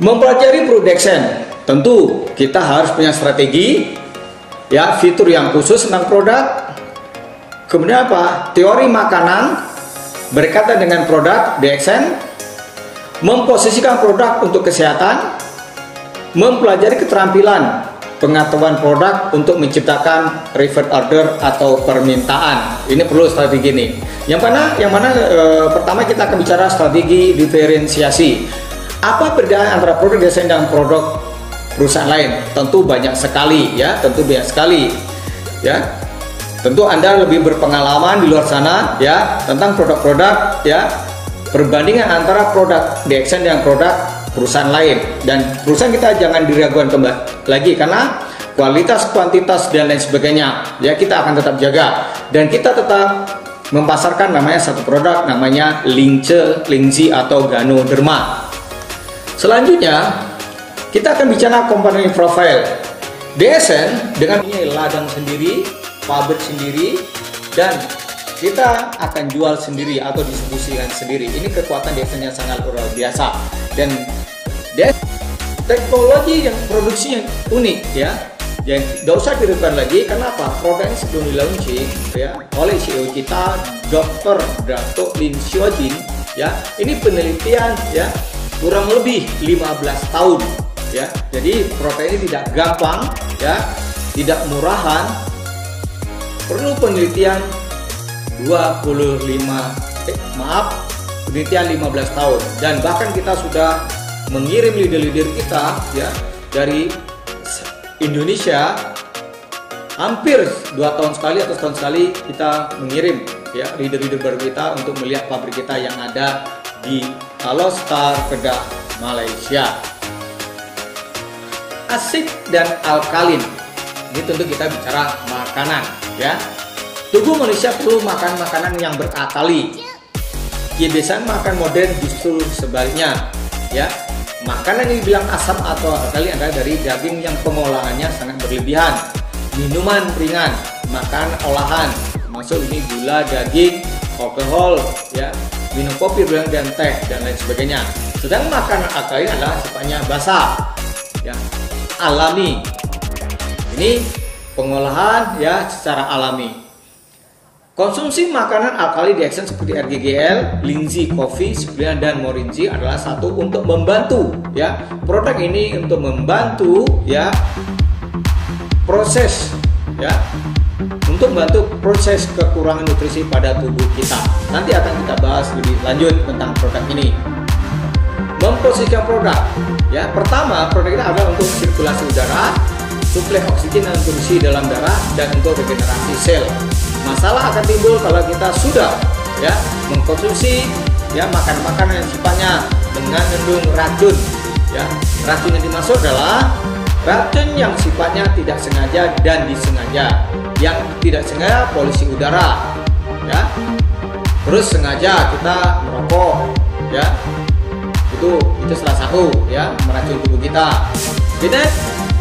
Mempelajari production, tentu kita harus punya strategi, ya, fitur yang khusus tentang produk. Kemudian apa? Teori makanan berkaitan dengan produk DXN, memposisikan produk untuk kesehatan, mempelajari keterampilan pengetahuan produk untuk menciptakan reverse order atau permintaan. Ini perlu strategi ini. Yang mana pertama kita akan bicara strategi diferensiasi. Apa perbedaan antara produk desain dan produk perusahaan lain? Tentu banyak sekali, ya. Tentu banyak sekali, ya. Tentu Anda lebih berpengalaman di luar sana, ya, tentang produk-produk, ya. Perbandingan antara produk DXN dan produk perusahaan lain, dan perusahaan kita jangan diragukan kembali lagi karena kualitas, kuantitas dan lain sebagainya, ya, kita akan tetap jaga dan kita tetap mempasarkan namanya satu produk namanya Lince, Lingzi atau Ganoderma. Selanjutnya kita akan bicara component profile. DSN dengan punya ladang sendiri, pabrik sendiri, dan kita akan jual sendiri atau distribusikan sendiri. Ini kekuatan DSN yang sangat luar biasa, dan teknologi yang produksi yang unik, ya, yang tidak usah diragukan lagi. Kenapa? Produk ini sebelum di launching, ya, oleh CEO kita Dr. Dato' Lin Xiaojin, ya, ini penelitian, ya, kurang lebih 15 tahun, ya. Jadi produk ini tidak gampang, ya, tidak murahan, perlu penelitian 15 tahun, dan bahkan kita sudah mengirim leader-leader kita, ya, dari Indonesia hampir 2 tahun sekali atau setahun sekali kita mengirim, ya, leader-leader baru kita untuk melihat pabrik kita yang ada di Alostar, Kedah, Malaysia. Asik dan alkalin, ini tentu kita bicara makanan, ya. Tubuh manusia perlu makan makanan yang beralkali. Kebiasaan makan modern justru sebaliknya, ya. Makanan yang dibilang asam atau alkali adalah dari daging yang pengolahannya sangat berlebihan, minuman ringan, makan olahan, masuk ini gula, daging, alkohol, ya, minum kopi, dan teh dan lain sebagainya. Sedang makanan alkali adalah sifatnya basah, ya, alami. Ini pengolahan, ya, secara alami. Konsumsi makanan alkali DXN seperti RGGL, Lingzi Coffee, dan Morinzi adalah satu untuk membantu, ya, produk ini untuk membantu, ya, proses, ya, untuk membantu proses kekurangan nutrisi pada tubuh kita. Nanti akan kita bahas lebih lanjut tentang produk ini. Memposisikan produk, ya, pertama produk kita adalah untuk sirkulasi udara, suplai oksigen dan nutrisi dalam darah, dan untuk regenerasi sel. Masalah akan timbul kalau kita sudah, ya, mengkonsumsi, ya, makanan yang sifatnya mengandung racun, ya. Racun yang dimaksud adalah racun yang sifatnya tidak sengaja dan disengaja. Yang tidak sengaja polusi udara, ya. Terus sengaja kita merokok, ya. Itu salah satu, ya, meracun tubuh kita. Kemudian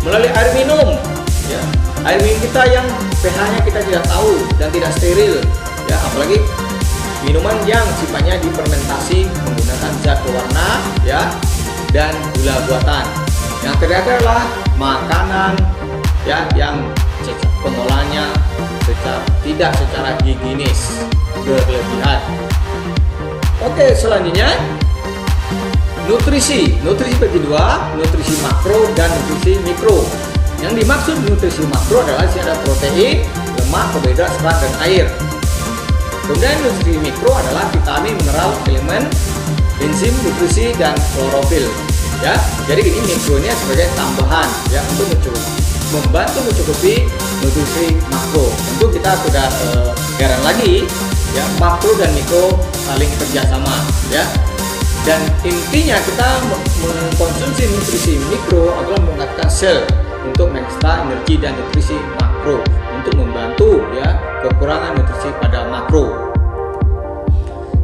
melalui air minum, ya. Air minum kita yang pH-nya kita tidak tahu dan tidak steril, ya, apalagi minuman yang sifatnya difermentasi menggunakan zat pewarna, ya, dan gula buatan. Yang ketiga adalah makanan, ya, yang pengolahannya tidak secara higienis berlebihan. Oke, selanjutnya nutrisi bagi dua, nutrisi makro dan nutrisi mikro. Yang dimaksud nutrisi makro adalah ada protein, lemak, karbohidrat, serat, dan air. Kemudian nutrisi mikro adalah vitamin, mineral, elemen, enzim, nutrisi, dan klorofil, ya. Jadi ini mikronya sebagai tambahan, ya, untuk membantu mencukupi nutrisi makro. Tentu kita sudah heran lagi, ya, makro dan mikro saling kerjasama, ya. Dan intinya kita mengkonsumsi nutrisi mikro adalah meningkatkan sel untuk mengekstra energi dan nutrisi makro untuk membantu, ya, kekurangan nutrisi pada makro.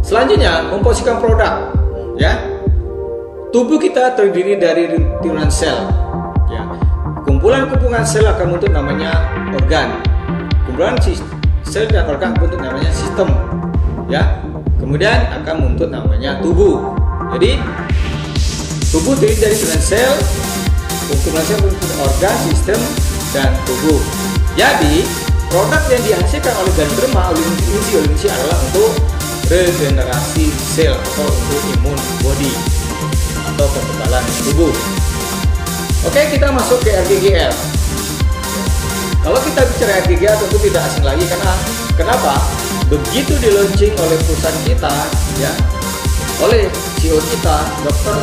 Selanjutnya memposisikan produk, ya. Tubuh kita terdiri dari tiruan sel, ya. Kumpulan sel akan membentuk namanya organ. Kumpulan sel dan organ membentuk namanya sistem, ya. Kemudian akan membentuk namanya tubuh. Jadi Tubuh terdiri dari 9 sel, fungsi organ, sistem, dan tubuh. Jadi, produk yang dihasilkan oleh Ganoderma Olinsi adalah untuk regenerasi sel atau untuk imun body atau kekebalan tubuh. Oke, kita masuk ke RGGL. Kalau kita bicara RGGL tentu tidak asing lagi, karena kenapa? Begitu di launching oleh perusahaan kita, ya, oleh CEO kita, Dr.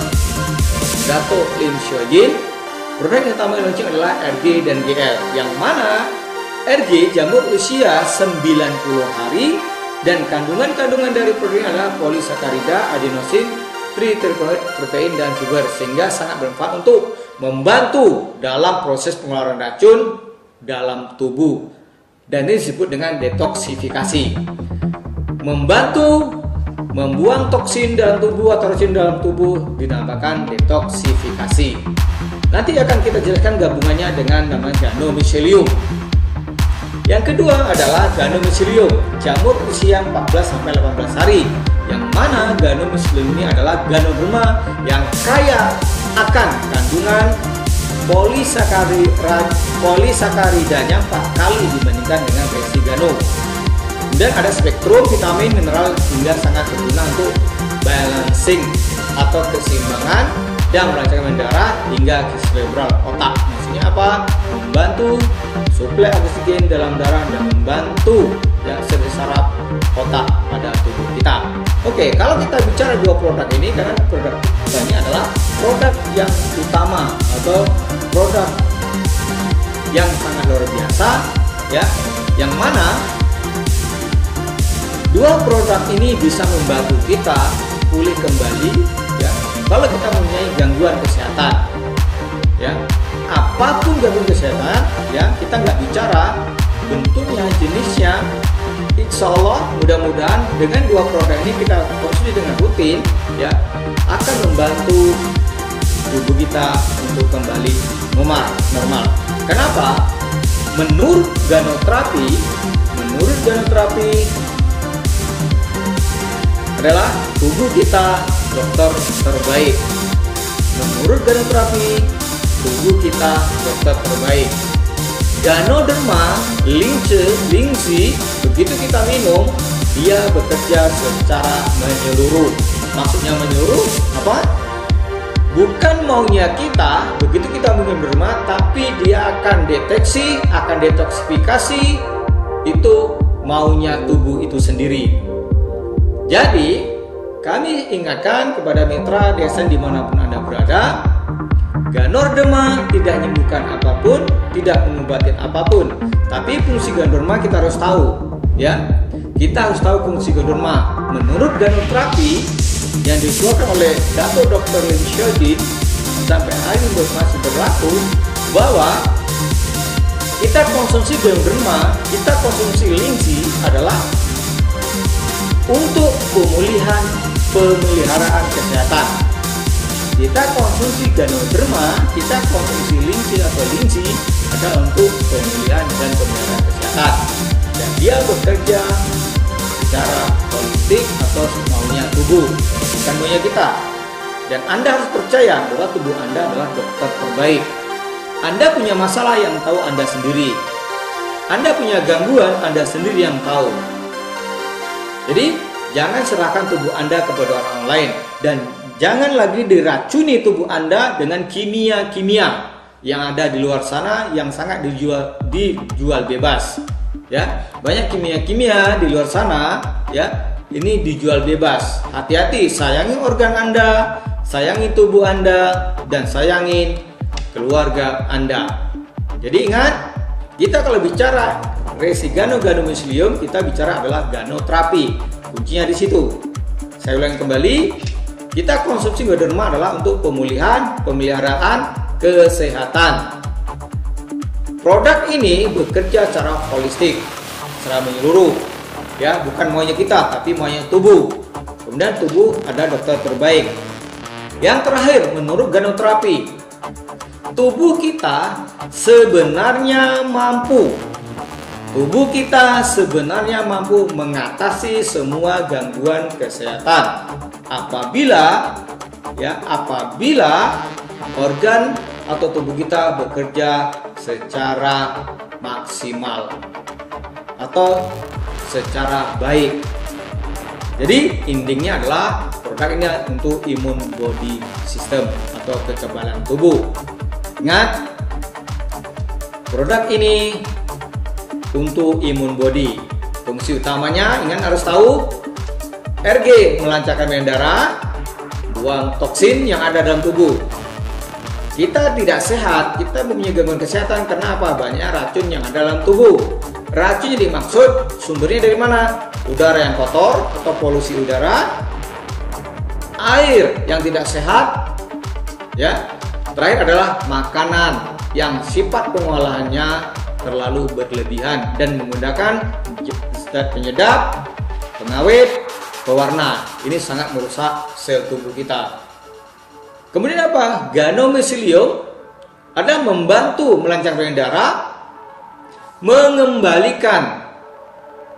Dato Lim Syojin, produk yang pertama launching adalah RG dan GL, yang mana RG jamur usia 90 hari dan kandungan-kandungan dari produk ini adalah polisakarida, adenosin, tritrifosfat, protein, dan sugar, sehingga sangat bermanfaat untuk membantu dalam proses pengeluaran racun dalam tubuh, dan ini disebut dengan detoksifikasi, membantu membuang toksin dalam tubuh atau racun dalam tubuh, dinamakan detoksifikasi. Nanti akan kita jelaskan gabungannya dengan nama Ganomycelium. Yang kedua adalah Ganomycelium, jamur usia 14-18 hari, yang mana Ganomycelium ini adalah Ganoderma yang kaya akan kandungan polisakaridanya 4 kali dibandingkan dengan versi Gano. Dan ada spektrum vitamin, mineral hingga sangat berguna untuk balancing atau keseimbangan dan melancarkan darah hingga ke cerebral otak. Maksudnya apa? Membantu suplai oksigen dalam darah dan membantu ya saraf otak pada tubuh kita. Oke, kalau kita bicara dua produk ini, karena produk ini adalah produk yang utama atau produk yang sangat luar biasa, ya, yang mana dua produk ini bisa membantu kita pulih kembali, ya, kalau kita mempunyai gangguan kesehatan, ya, apapun gangguan kesehatan, ya, kita nggak bicara bentuknya, jenisnya. Insya Allah mudah-mudahan dengan dua produk ini kita konsumsi dengan rutin, ya, akan membantu tubuh kita untuk kembali normal. Kenapa? Menurut Ganoterapi adalah tubuh kita dokter terbaik. Menurut Ganoterapi, tubuh kita dokter terbaik. Ganoderma Olinsi, begitu kita minum, dia bekerja secara menyeluruh. Maksudnya menyeluruh apa? Bukan maunya kita, begitu kita minum Ganoderma, tapi dia akan deteksi, akan detoksifikasi, itu maunya tubuh itu sendiri. Jadi, kami ingatkan kepada mitra DSN dimanapun Anda berada, Ganoderma tidak menyembuhkan apapun, tidak mengobatin apapun, tapi fungsi Ganoderma kita harus tahu, ya. Kita harus tahu fungsi Ganoderma. Menurut Ganoterapi yang dikeluarkan oleh Dato Dr. Lim Syojin sampai hari ini masih berlaku, bahwa kita konsumsi Ganoderma, kita konsumsi Olinsi adalah untuk pemeliharaan kesehatan. Kita konsumsi Ganoderma, kita konsumsi Olinsi adalah untuk pemulihan dan pemeliharaan kesehatan. Dan dia bekerja secara holistik atau maunya tubuh, bukan maunya kita. Dan Anda harus percaya bahwa tubuh Anda adalah dokter terbaik. Anda punya masalah yang tahu Anda sendiri. Anda punya gangguan Anda sendiri yang tahu. Jadi jangan serahkan tubuh Anda kepada orang lain, dan jangan lagi diracuni tubuh Anda dengan kimia-kimia yang ada di luar sana yang sangat dijual bebas. Ya, banyak kimia-kimia di luar sana, ya, ini dijual bebas. Hati-hati, sayangi organ Anda, sayangi tubuh Anda, dan sayangin keluarga Anda. Jadi ingat, kita kalau bicara resi Ganomycelium, kita bicara adalah Ganoterapi. Kuncinya di situ. Saya ulangi kembali, kita konsumsi Ganoderma adalah untuk pemulihan, pemeliharaan kesehatan. Produk ini bekerja secara holistik, secara menyeluruh, ya, bukan maunya kita, tapi maunya tubuh. Kemudian tubuh ada dokter terbaik. Yang terakhir, menurut Ganoterapi, tubuh kita sebenarnya mampu mengatasi semua gangguan kesehatan apabila ya apabila organ atau tubuh kita bekerja secara maksimal atau secara baik. Jadi intinya adalah produk ini untuk imun body system atau kekebalan tubuh. Ingat, produk ini untuk imun body. Fungsi utamanya, ingat harus tahu, RG melancarkan medan darah, buang toksin yang ada dalam tubuh. Kita tidak sehat, kita mempunyai gangguan kesehatan karena apa? Banyak racun yang ada dalam tubuh. Racun yang dimaksud sumbernya dari mana? Udara yang kotor atau polusi udara, air yang tidak sehat, ya. Terakhir adalah makanan yang sifat pengolahannya terlalu berlebihan dan menggunakan zat penyedap, pengawet, pewarna. Ini sangat merusak sel tubuh kita. Kemudian apa? Ganomesilium ada membantu melancarkan darah, mengembalikan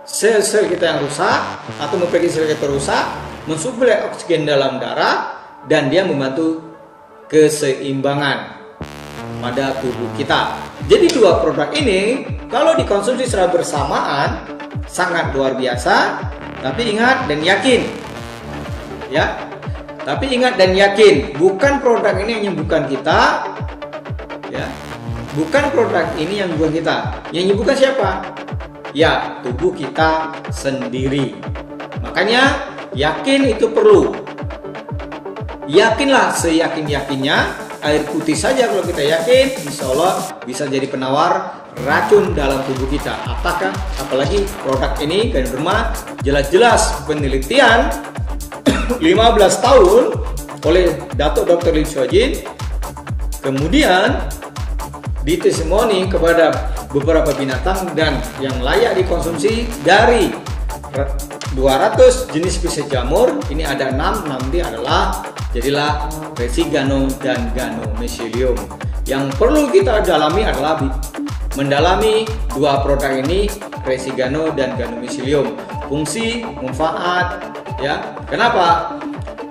sel-sel kita yang rusak atau memprediksi sel kita rusak, mensuplai oksigen dalam darah, dan dia membantu keseimbangan pada tubuh kita. Jadi dua produk ini kalau dikonsumsi secara bersamaan sangat luar biasa, tapi ingat dan yakin, ya. Tapi ingat dan yakin, bukan produk ini yang menyembuhkan kita, ya. Bukan produk ini yang menyembuhkan kita. Yang menyembuhkan siapa? Ya, tubuh kita sendiri. Makanya yakin itu perlu. Yakinlah seyakin-yakinnya, air putih saja kalau kita yakin, insya Allah bisa jadi penawar racun dalam tubuh kita. Apalagi produk ini Ganoderma jelas-jelas penelitian 15 tahun oleh Datuk Dr. Lim Suajin, kemudian ditestimoni kepada beberapa binatang dan yang layak dikonsumsi dari 200 jenis spesies jamur. Ini ada 6 nanti adalah jadilah Resigano dan Ganomesilium. Yang perlu kita dalami adalah mendalami dua produk ini, Resigano dan Ganomesilium. Fungsi, manfaat, ya. Kenapa?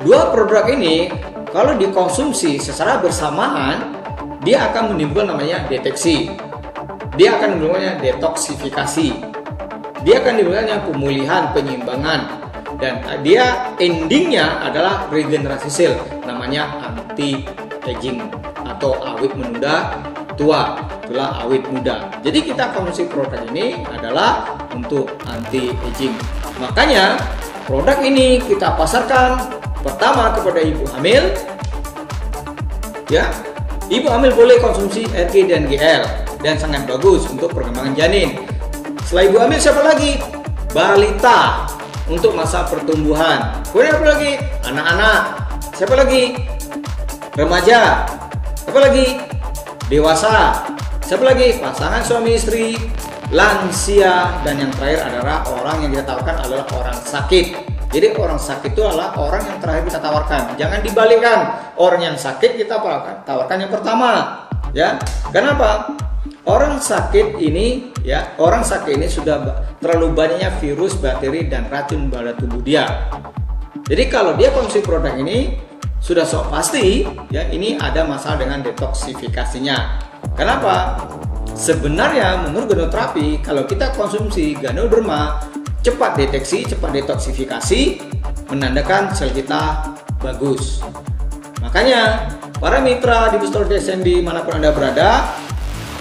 Dua produk ini kalau dikonsumsi secara bersamaan, dia akan menimbulkan namanya deteksi. Dia akan menimbulkan detoksifikasi. Dia akan menimbulkan pemulihan, penyeimbangan. Dan dia endingnya adalah regenerasi sel, namanya anti-aging atau awet menunda tua, itulah awet muda. Jadi kita konsumsi produk ini adalah untuk anti-aging. Makanya produk ini kita pasarkan pertama kepada ibu hamil, ya. Ibu hamil boleh konsumsi RG dan GL dan sangat bagus untuk perkembangan janin. Setelah ibu hamil siapa lagi? Balita untuk masa pertumbuhan. Kemudian apa lagi? Anak-anak. Siapa lagi? Remaja. Siapa lagi? Dewasa. Siapa lagi? Pasangan suami istri, lansia, dan yang terakhir adalah orang yang kita tawarkan adalah orang sakit. Jadi orang sakit itu adalah orang yang terakhir kita tawarkan. Jangan dibalikkan. Orang yang sakit kita tawarkan yang pertama, ya. Kenapa? Orang sakit ini, ya, orang sakit ini sudah terlalu banyaknya virus, bakteri, dan racun pada tubuh dia. Jadi kalau dia konsumsi produk ini sudah sok pasti, ya, ini ada masalah dengan detoksifikasinya. Kenapa? Sebenarnya menurut gonoterapi, kalau kita konsumsi Ganoderma, cepat deteksi, cepat detoksifikasi, menandakan sel kita bagus. Makanya para mitra di Booster DSN manapun Anda berada,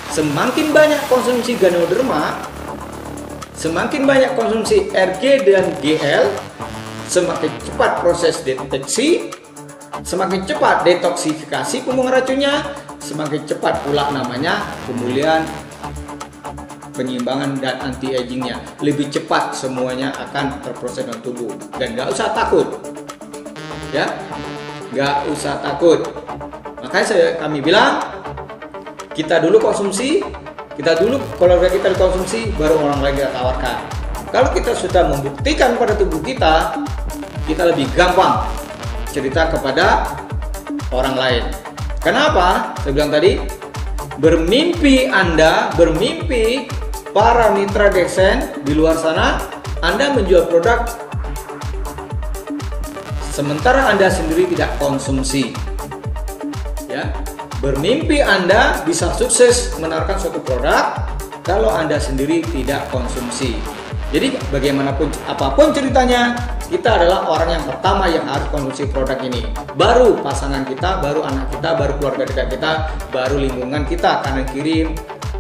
semakin banyak konsumsi Ganoderma, semakin banyak konsumsi RG dan GL, semakin cepat proses deteksi, semakin cepat detoksifikasi pembuangan racunnya, semakin cepat pula namanya pemulihan, penyeimbangan, dan anti-agingnya. Lebih cepat semuanya akan terproses dalam tubuh. Dan gak usah takut, ya, gak usah takut. Makanya kami bilang, kita dulu konsumsi, kita dulu keluarga kita dikonsumsi, baru orang lain kita tawarkan. Kalau kita sudah membuktikan pada tubuh kita, kita lebih gampang cerita kepada orang lain. Kenapa? Saya bilang tadi, bermimpi Anda, bermimpi para mitra DSN di luar sana, Anda menjual produk sementara Anda sendiri tidak konsumsi. Ya, bermimpi Anda bisa sukses menawarkan suatu produk kalau Anda sendiri tidak konsumsi. Jadi bagaimanapun apapun ceritanya, kita adalah orang yang pertama yang harus konsumsi produk ini. Baru pasangan kita, baru anak kita, baru keluarga dekat kita, baru lingkungan kita, kanan kiri,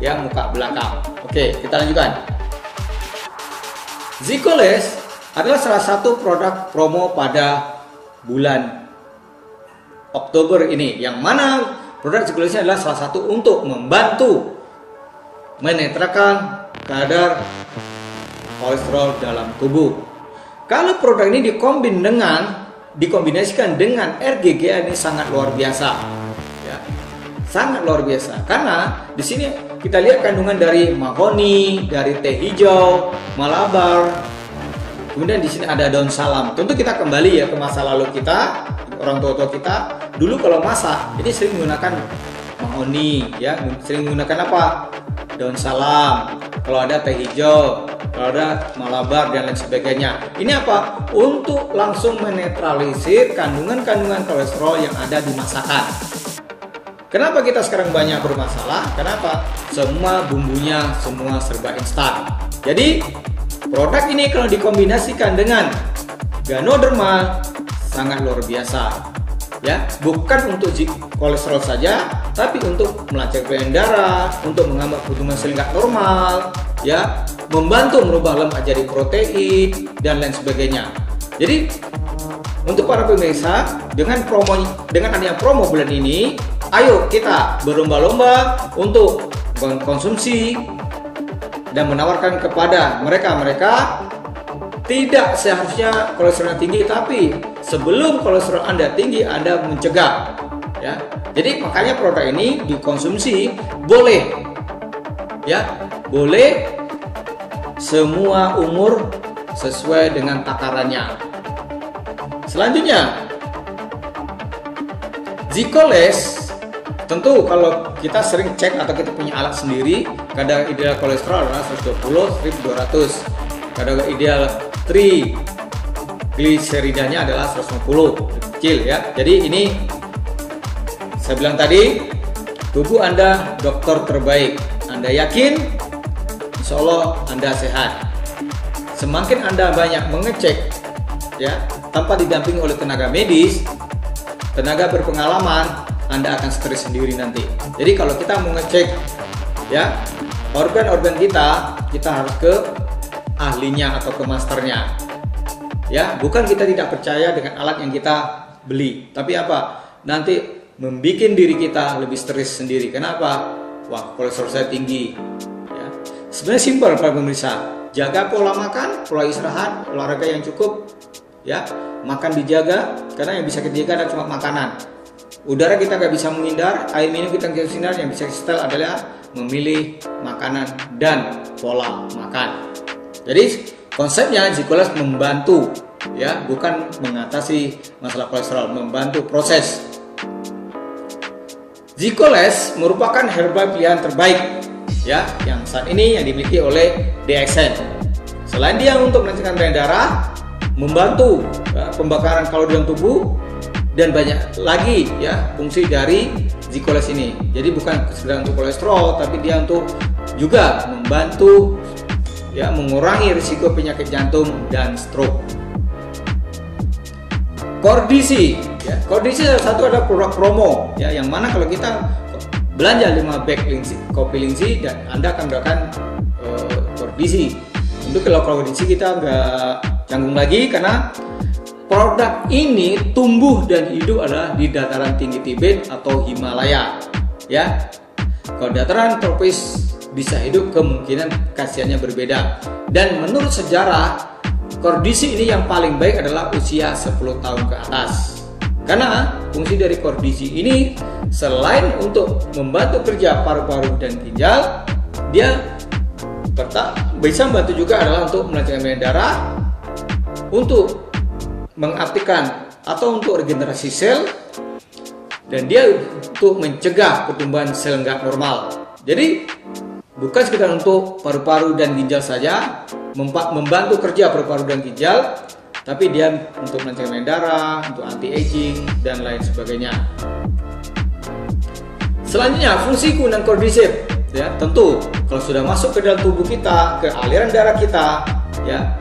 ya, muka belakang. Oke, kita lanjutkan. Zikoles adalah salah satu produk promo pada bulan Oktober ini, yang mana produk Zikoles adalah salah satu untuk membantu menetralkan kadar kolesterol dalam tubuh. Kalau produk ini dikombinasikan dengan RGGA, ini sangat luar biasa, ya, sangat luar biasa. Karena di sini kita lihat kandungan dari mahoni, dari teh hijau, malabar, kemudian di sini ada daun salam. Tentu kita kembali ya ke masa lalu kita, orang tua-tua kita dulu kalau masak ini sering menggunakan mahoni, ya, sering menggunakan apa? Daun salam. Kalau ada teh hijau, kalau ada malabar dan lain sebagainya. Ini apa? Untuk langsung menetralisir kandungan-kandungan kolesterol yang ada di masakan. Kenapa kita sekarang banyak bermasalah? Kenapa? Semua bumbunya semua serba instan. Jadi produk ini kalau dikombinasikan dengan Ganoderma sangat luar biasa. Ya, bukan untuk kolesterol saja, tapi untuk melancarkan darah, untuk menghambat pertumbuhan sel nggak normal, ya, membantu merubah lemak jadi protein dan lain sebagainya. Jadi untuk para pemirsa, dengan adanya promo bulan ini, ayo kita berlomba-lomba untuk konsumsi dan menawarkan kepada mereka tidak seharusnya kolesterol tinggi, tapi sebelum kolesterol Anda tinggi, Anda mencegah, ya. Jadi makanya produk ini dikonsumsi boleh, ya, boleh semua umur sesuai dengan takarannya. Selanjutnya, Zikoles, tentu kalau kita sering cek atau kita punya alat sendiri, kadar ideal kolesterol adalah 120/200, kadar ideal trigliseridanya adalah 150, kecil, ya. Jadi ini saya bilang tadi, tubuh Anda dokter terbaik. Anda yakin, insya Allah Anda sehat. Semakin Anda banyak mengecek, ya, tanpa didampingi oleh tenaga medis, tenaga berpengalaman, Anda akan stres sendiri nanti. Jadi kalau kita mau ngecek, ya, organ-organ kita harus ke ahlinya atau ke masternya, ya. Bukan kita tidak percaya dengan alat yang kita beli, tapi apa? Nanti membuat diri kita lebih stres sendiri. Kenapa? Wah, kolesterol saya tinggi, ya. Sebenarnya simpel para pemirsa, jaga pola makan, pola istirahat, olahraga yang cukup, ya, makan dijaga, karena yang bisa kita jaga adalah cuma makanan. Udara kita nggak bisa menghindar, air minum kita nggak bisa menghindar, yang bisa kita setel adalah memilih makanan dan pola makan. Jadi konsepnya Zikoles membantu, ya, bukan mengatasi masalah kolesterol, membantu proses. Zikoles merupakan herbal pilihan terbaik, ya, yang saat ini yang dimiliki oleh DXN. Selain dia untuk melancarkan darah, membantu pembakaran kalori dalam tubuh, dan banyak lagi, ya, fungsi dari Zikoles ini. Jadi bukan sekedar untuk kolesterol, tapi dia untuk juga membantu, ya, mengurangi risiko penyakit jantung dan stroke. Kordisi, ya, kordisi salah satu ada produk promo, ya, yang mana kalau kita belanja 5 bag kopi Lingzi, dan Anda akan mendapatkan kordisi. Untuk kalau kordisi kita nggak canggung lagi, karena produk ini tumbuh dan hidup adalah di dataran tinggi Tibet atau Himalaya, ya. Kalau dataran tropis bisa hidup, kemungkinan khasiatnya berbeda. Dan menurut sejarah, kordisi ini yang paling baik adalah usia 10 tahun ke atas. Karena fungsi dari kordisi ini selain untuk membantu kerja paru-paru dan ginjal, dia bisa membantu juga adalah untuk melancarkan darah, untuk mengaktifkan atau untuk regenerasi sel, dan dia untuk mencegah pertumbuhan sel nggak normal. Jadi bukan sekedar untuk paru-paru dan ginjal saja, membantu kerja paru-paru dan ginjal, tapi dia untuk mencegah darah, untuk anti-aging dan lain sebagainya. Selanjutnya, fungsi kegunaan Cordyceps, ya, tentu kalau sudah masuk ke dalam tubuh kita, ke aliran darah kita, ya,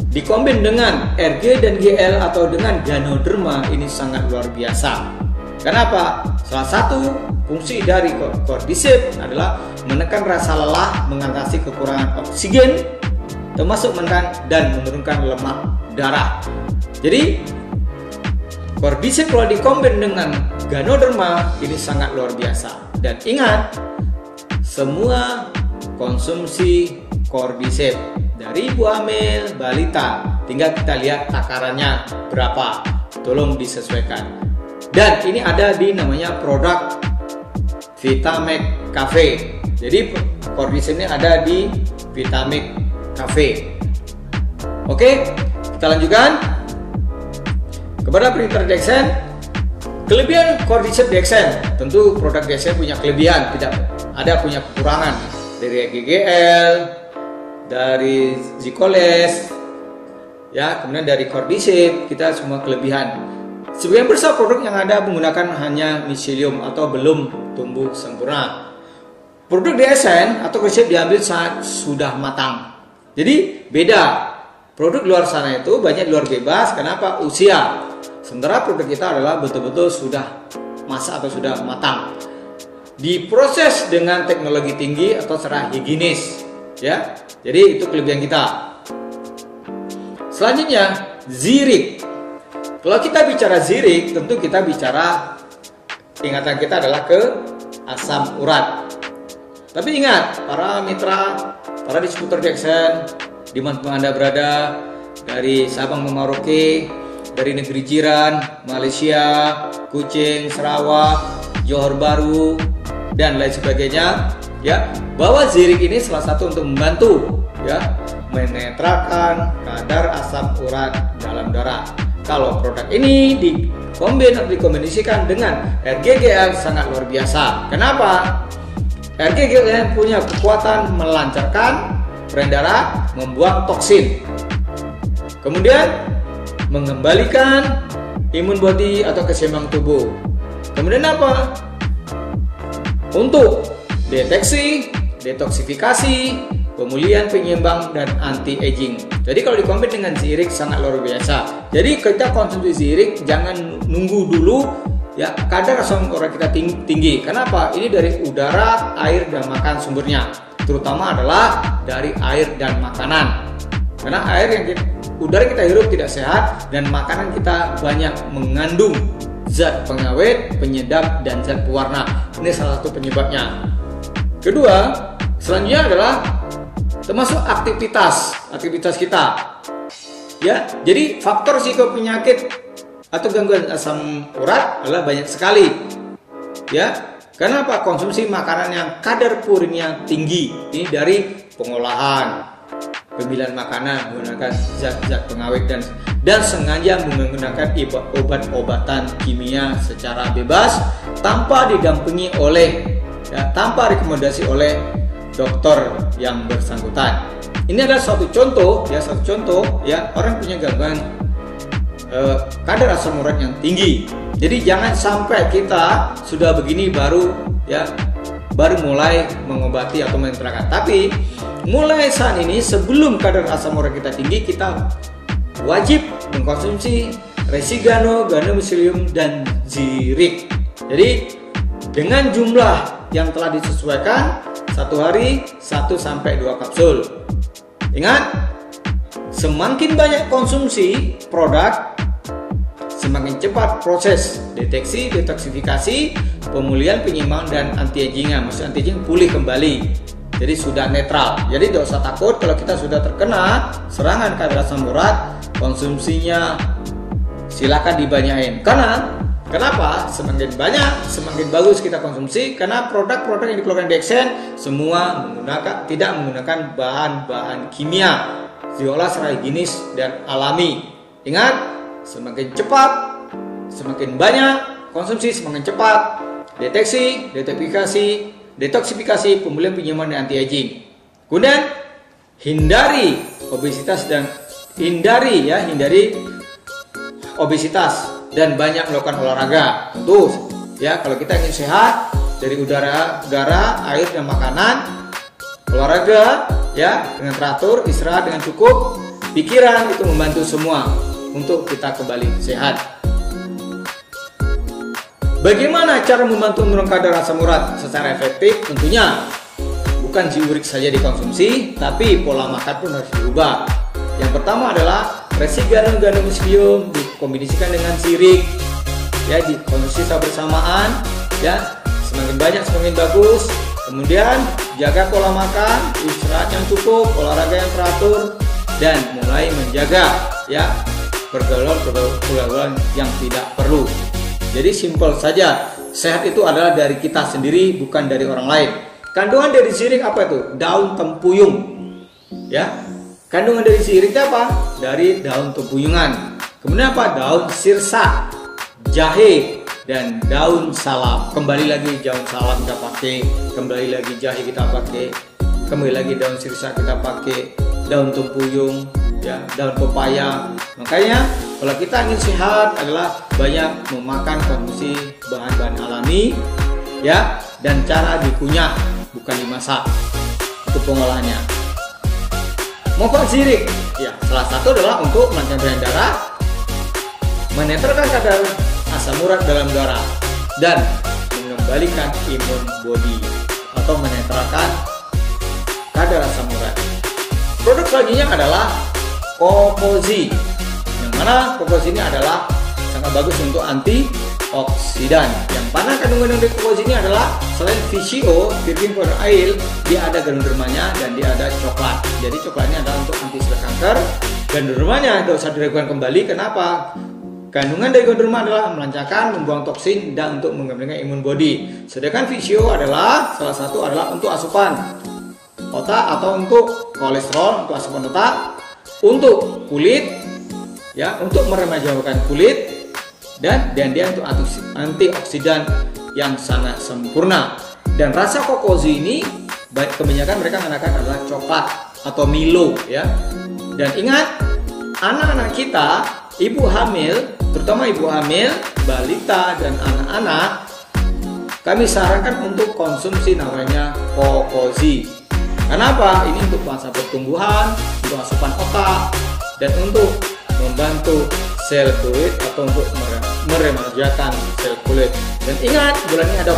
dikombin dengan RG dan GL atau dengan Ganoderma, ini sangat luar biasa. Kenapa? Salah satu fungsi dari Cordyceps adalah menekan rasa lelah, mengatasi kekurangan oksigen, termasuk menekan dan menurunkan lemak darah. Jadi Cordyceps kalau dikombin dengan Ganoderma ini sangat luar biasa. Dan ingat, semua konsumsi Cordyceps dari ibu hamil, balita, tinggal kita lihat takarannya berapa, tolong disesuaikan. Dan ini ada di namanya produk Vitamek Cafe. Jadi Cordyceps ini ada di Vitamek Cafe. Oke, kita lanjutkan kepada printer Dexen. Kelebihan Cordyceps Dexen, tentu produk Dexen punya kelebihan, tidak ada punya kekurangan. Dari GGL, dari Zikoles, ya, kemudian dari Cordyceps, kita semua kelebihan. Sebagian besar produk yang ada menggunakan hanya miselium atau belum tumbuh sempurna. Produk DSN atau Cordyceps diambil saat sudah matang. Jadi beda. Produk luar sana itu banyak luar bebas. Kenapa? Usia. Sementara produk kita adalah betul-betul sudah masak atau sudah matang. Diproses dengan teknologi tinggi atau secara higienis, ya. Jadi itu kelebihan kita. Selanjutnya, zirik. Kalau kita bicara zirik, tentu kita bicara, ingatan kita adalah ke asam urat. Tapi ingat, para mitra, para distributor Dexen, dimanapun Anda berada, dari Sabang ke Merauke, dari negeri jiran, Malaysia, Kuching, Sarawak, Johor Bahru, dan lain sebagainya, ya, bahwa zirik ini salah satu untuk membantu, ya, menetralkan kadar asam urat dalam darah. Kalau produk ini dikombin atau dikombinasikan dengan RGGL sangat luar biasa. Kenapa? RGGL punya kekuatan melancarkan peredaran darah, membuang toksin, kemudian mengembalikan imun body atau keseimbangan tubuh. Kemudian apa? Untuk deteksi, detoksifikasi, pemulihan, penyeimbang, dan anti-aging. Jadi kalau dikombin dengan zirik sangat luar biasa. Jadi kita konsumsi zirik jangan nunggu dulu, ya, kadar asam urat kita tinggi. Kenapa? Ini dari udara, air, dan makan sumbernya. Terutama adalah dari air dan makanan. Karena udara yang kita hirup tidak sehat, dan makanan kita banyak mengandung zat pengawet, penyedap, dan zat pewarna. Ini salah satu penyebabnya. Kedua, selanjutnya adalah termasuk aktivitas kita, ya. Jadi faktor risiko penyakit atau gangguan asam urat adalah banyak sekali, ya. Kenapa? Konsumsi makanan yang kadar purinnya tinggi, ini dari pengolahan, pemilihan makanan menggunakan zat-zat pengawet dan sengaja menggunakan obat-obatan kimia secara bebas tanpa didampingi oleh, ya, tanpa rekomendasi oleh dokter yang bersangkutan. Ini adalah satu contoh, ya, orang punya gangguan kadar asam urat yang tinggi. Jadi jangan sampai kita sudah begini baru mulai mengobati atau menetralkan. Tapi mulai saat ini, sebelum kadar asam urat kita tinggi, kita wajib mengkonsumsi resigano, ganomycelium, dan zirik. Jadi dengan jumlah yang telah disesuaikan, satu hari 1-2 kapsul. Ingat, semakin banyak konsumsi produk, semakin cepat proses deteksi, detoksifikasi, pemulihan, penyeimbang, dan anti-agingnya. Maksud anti-aging pulih kembali. Jadi sudah netral. Jadi tidak usah takut kalau kita sudah terkena serangan kadar asam urat, konsumsinya silakan dibanyain. Kenapa? Semakin banyak, semakin bagus kita konsumsi. Karena produk-produk yang dikeluarkan Dexen semua tidak menggunakan bahan-bahan kimia, diolah secara higienis dan alami. Ingat, semakin cepat, semakin banyak konsumsi, semakin cepat deteksi, detoksifikasi, pemulihan, penyeimbang, dan anti-aging. Kemudian hindari obesitas dan hindari obesitas dan banyak melakukan olahraga. Tentu ya, kalau kita ingin sehat dari udara, air dan makanan, olahraga ya dengan teratur, istirahat dengan cukup, pikiran itu membantu semua untuk kita kembali sehat. Bagaimana cara membantu menurunkan kadar asam urat secara efektif? Tentunya bukan ziurik saja dikonsumsi, tapi pola makan pun harus diubah. Yang pertama adalah resi garam muslium dikombinasikan dengan sirik, ya dikonsumsi secara bersamaan, ya semakin banyak semakin bagus. Kemudian jaga pola makan, istirahat yang cukup, olahraga yang teratur, dan mulai menjaga ya pergaulan yang tidak perlu. Jadi simpel saja, sehat itu adalah dari kita sendiri, bukan dari orang lain. Kandungan dari sirik apa itu? Daun tempuyung. Ya. Kandungan dari sirik apa? Dari daun tempuyungan. Kemudian apa? Daun sirsa, jahe, dan daun salam. Kembali lagi daun salam kita pakai, kembali lagi jahe kita pakai, kembali lagi daun sirsa kita pakai, daun tempuyung, ya, daun pepaya. Makanya kalau kita ingin sehat adalah banyak memakan konsumsi bahan-bahan alami, ya, dan cara dikunyah bukan dimasak. Itu pengolahannya. Manfaat sirik, ya, salah satu adalah untuk melancarkan darah, menetralkan kadar asam urat dalam darah, dan mengembalikan imun body atau menetralkan kadar asam urat. Produk selanjutnya adalah Kokozi, yang mana Kokozi ini adalah sangat bagus untuk antioksidan. Yang mana kandungan dari Kokozi ini adalah selain VCO, virgin fiber oil, dia ada ganodermanya dan dia ada coklat. Jadi coklatnya adalah untuk anti sel kanker. Ganodermanya tidak usah diragukan kembali. Kenapa? Kandungan dari ganoderma adalah melancarkan, membuang toksin, dan untuk mengembalikan imun body. Sedangkan VCO adalah salah satu adalah untuk asupan otak atau untuk kolesterol, untuk asupan otak, untuk kulit, ya, untuk meremajakan kulit, dan dia untuk antioksidan yang sangat sempurna. Dan rasa Kokozi ini kebanyakan mereka mengatakan adalah coklat atau Milo, ya. Dan ingat, anak-anak kita, ibu hamil, terutama ibu hamil, balita dan anak-anak, kami sarankan untuk konsumsi namanya Kokozi. Kenapa? Ini untuk masa pertumbuhan, untuk asupan otak, dan untuk membantu sel kulit atau untuk meremajakan sel kulit. Dan ingat, bulan ini ada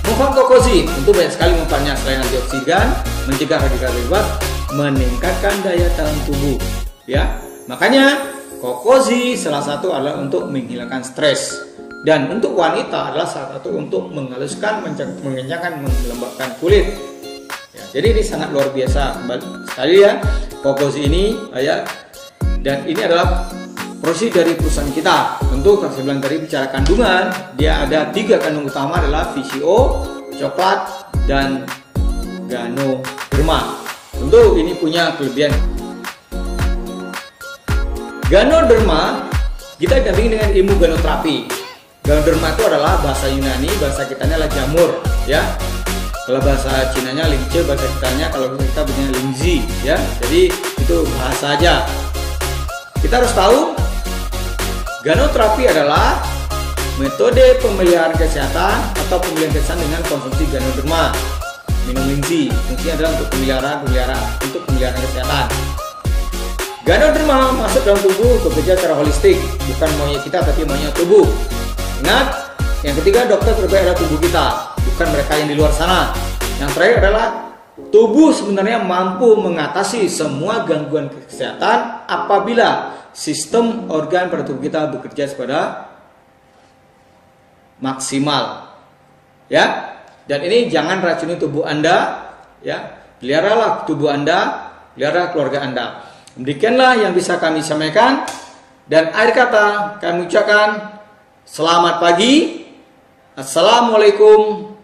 manfaat Kokozi. Untuk banyak sekali manfaatnya selain antioksidan, mencegah radikal bebas, meningkatkan daya tahan tubuh. Ya, makanya Kokozi salah satu adalah untuk menghilangkan stres. Dan untuk wanita adalah salah satu untuk menghaluskan, mengenyangkan, melembabkan kulit. Jadi ini sangat luar biasa sekali ya Kokozi ini, ya. Dan ini adalah produksi dari perusahaan kita. Tentu kalau saya bilang tadi bicara kandungan, dia ada 3 kandungan utama adalah VCO, coklat, dan ganoderma. Tentu ini punya kelebihan. Ganoderma kita ganti dengan ilmu ganoterapi. Ganoderma itu adalah bahasa Yunani, bahasa kitanya adalah jamur, ya. Kalau bahasa Cinanya lince, bahasa kitanya kalau kita bilangnya lingzi, ya. Jadi itu bahasa aja. Kita harus tahu ganoterapi adalah metode pemeliharaan kesehatan atau pemeliharaan kesehatan dengan konsumsi ganoderma, minum lingzi. Fungsinya adalah untuk pemeliharaan kesehatan. Ganoderma masuk dalam tubuh bekerja secara holistik, bukan maunya kita tapi maunya tubuh. Ingat, yang ketiga dokter terbaik adalah tubuh kita, bukan mereka yang di luar sana. Yang terakhir adalah tubuh sebenarnya mampu mengatasi semua gangguan kesehatan apabila sistem organ pada tubuh kita bekerja secara maksimal. Ya. Dan ini jangan racuni tubuh Anda, ya. Peliharalah tubuh Anda, pelihara keluarga Anda. Demikianlah yang bisa kami sampaikan, dan akhir kata kami ucapkan selamat pagi. Assalamualaikum